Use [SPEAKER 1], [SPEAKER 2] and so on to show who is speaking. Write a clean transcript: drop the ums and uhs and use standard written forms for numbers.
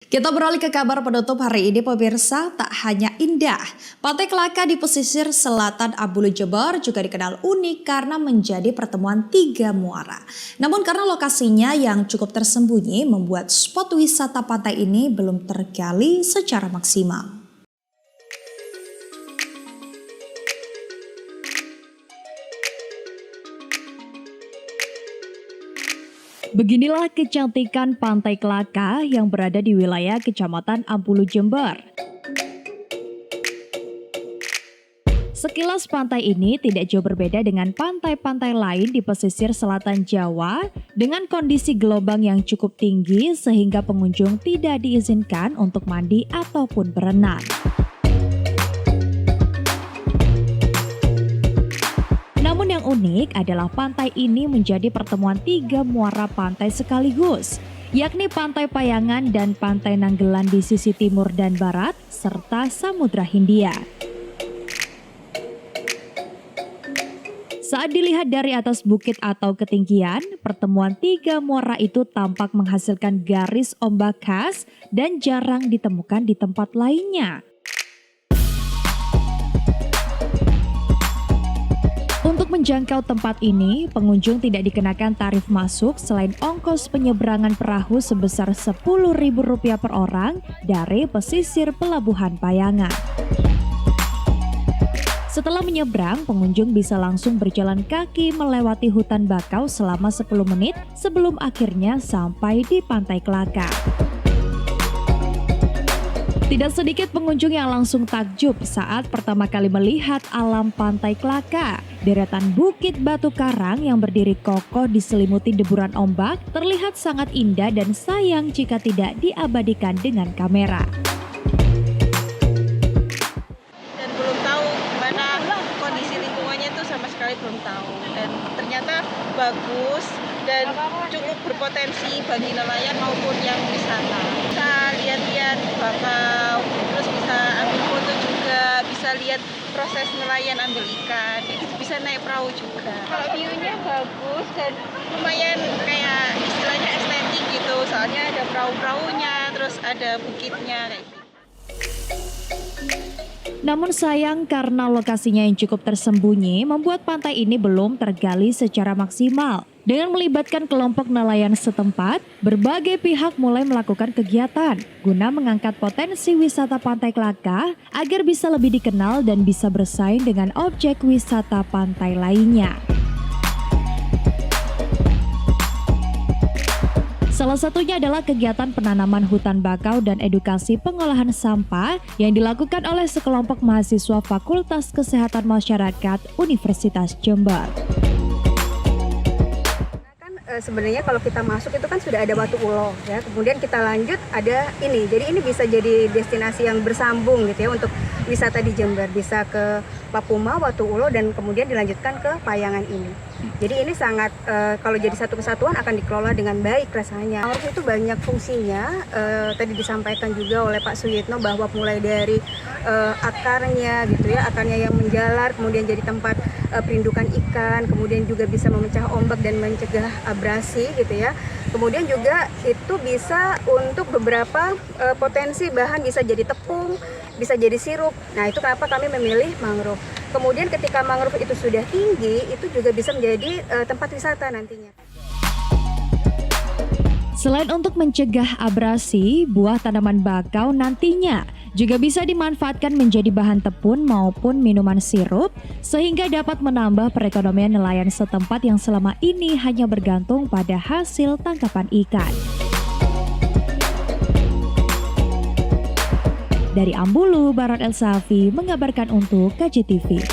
[SPEAKER 1] Kita beralih ke kabar penutup hari ini pemirsa, tak hanya indah. Pantai Klaka di pesisir selatan Ambulu Jember juga dikenal unik karena menjadi pertemuan tiga muara. Namun karena lokasinya yang cukup tersembunyi membuat spot wisata pantai ini belum tergali secara maksimal. Beginilah kecantikan Pantai Klaka yang berada di wilayah Kecamatan Ambulu Jember. Sekilas pantai ini tidak jauh berbeda dengan pantai-pantai lain di pesisir selatan Jawa dengan kondisi gelombang yang cukup tinggi sehingga pengunjung tidak diizinkan untuk mandi ataupun berenang. Namun yang unik adalah pantai ini menjadi pertemuan tiga muara pantai sekaligus, yakni Pantai Payangan dan Pantai Nanggelan di sisi timur dan barat, serta Samudra Hindia. Saat dilihat dari atas bukit atau ketinggian, pertemuan tiga muara itu tampak menghasilkan garis ombak khas dan jarang ditemukan di tempat lainnya. Untuk menjangkau tempat ini, pengunjung tidak dikenakan tarif masuk selain ongkos penyeberangan perahu sebesar Rp10.000 per orang dari pesisir Pelabuhan Payangan. Setelah menyeberang, pengunjung bisa langsung berjalan kaki melewati hutan bakau selama 10 menit sebelum akhirnya sampai di Pantai Klaka. Tidak sedikit pengunjung yang langsung takjub saat pertama kali melihat alam Pantai Klaka. Deretan bukit batu karang yang berdiri kokoh diselimuti deburan ombak terlihat sangat indah dan sayang jika tidak diabadikan dengan kamera.
[SPEAKER 2] Dan belum tahu gimana kondisi lingkungannya tuh sama sekali belum tahu. Dan ternyata bagus dan cukup berpotensi bagi nelayan maupun yang wisata. Bisa lihat-lihat bakau, terus bisa ambil foto juga, bisa lihat proses nelayan ambil ikan, bisa naik perahu juga. Kalau view-nya bagus dan lumayan kayak istilahnya estetik gitu, soalnya ada perahu-perahunya, terus ada bukitnya kayak gitu.
[SPEAKER 1] Namun sayang karena lokasinya yang cukup tersembunyi membuat pantai ini belum tergali secara maksimal. Dengan melibatkan kelompok nelayan setempat, berbagai pihak mulai melakukan kegiatan guna mengangkat potensi wisata Pantai Klaka agar bisa lebih dikenal dan bisa bersaing dengan objek wisata pantai lainnya. Salah satunya adalah kegiatan penanaman hutan bakau dan edukasi pengolahan sampah yang dilakukan oleh sekelompok mahasiswa Fakultas Kesehatan Masyarakat Universitas Jember.
[SPEAKER 3] Sebenarnya kalau kita masuk itu kan sudah ada Watu Ulo ya, kemudian kita lanjut ada ini, jadi ini bisa jadi destinasi yang bersambung gitu ya untuk wisata di Jember, bisa ke Papuma, Watu Ulo dan kemudian dilanjutkan ke Payangan ini. Jadi ini sangat kalau jadi satu kesatuan akan dikelola dengan baik rasanya. Mangrove itu banyak fungsinya, tadi disampaikan juga oleh Pak Suyitno bahwa mulai dari akarnya gitu ya, akarnya yang menjalar, kemudian jadi tempat perindukan ikan, kemudian juga bisa memecah ombak dan mencegah abrasi gitu ya. Kemudian juga itu bisa untuk beberapa potensi bahan, bisa jadi tepung, bisa jadi sirup. Nah itu kenapa kami memilih mangrove. Kemudian ketika mangrove itu sudah tinggi, itu juga bisa menjadi tempat wisata nantinya.
[SPEAKER 1] Selain untuk mencegah abrasi, buah tanaman bakau nantinya juga bisa dimanfaatkan menjadi bahan tepung maupun minuman sirup sehingga dapat menambah perekonomian nelayan setempat yang selama ini hanya bergantung pada hasil tangkapan ikan. Dari Ambulu, Barat El Safi mengabarkan untuk KJTV.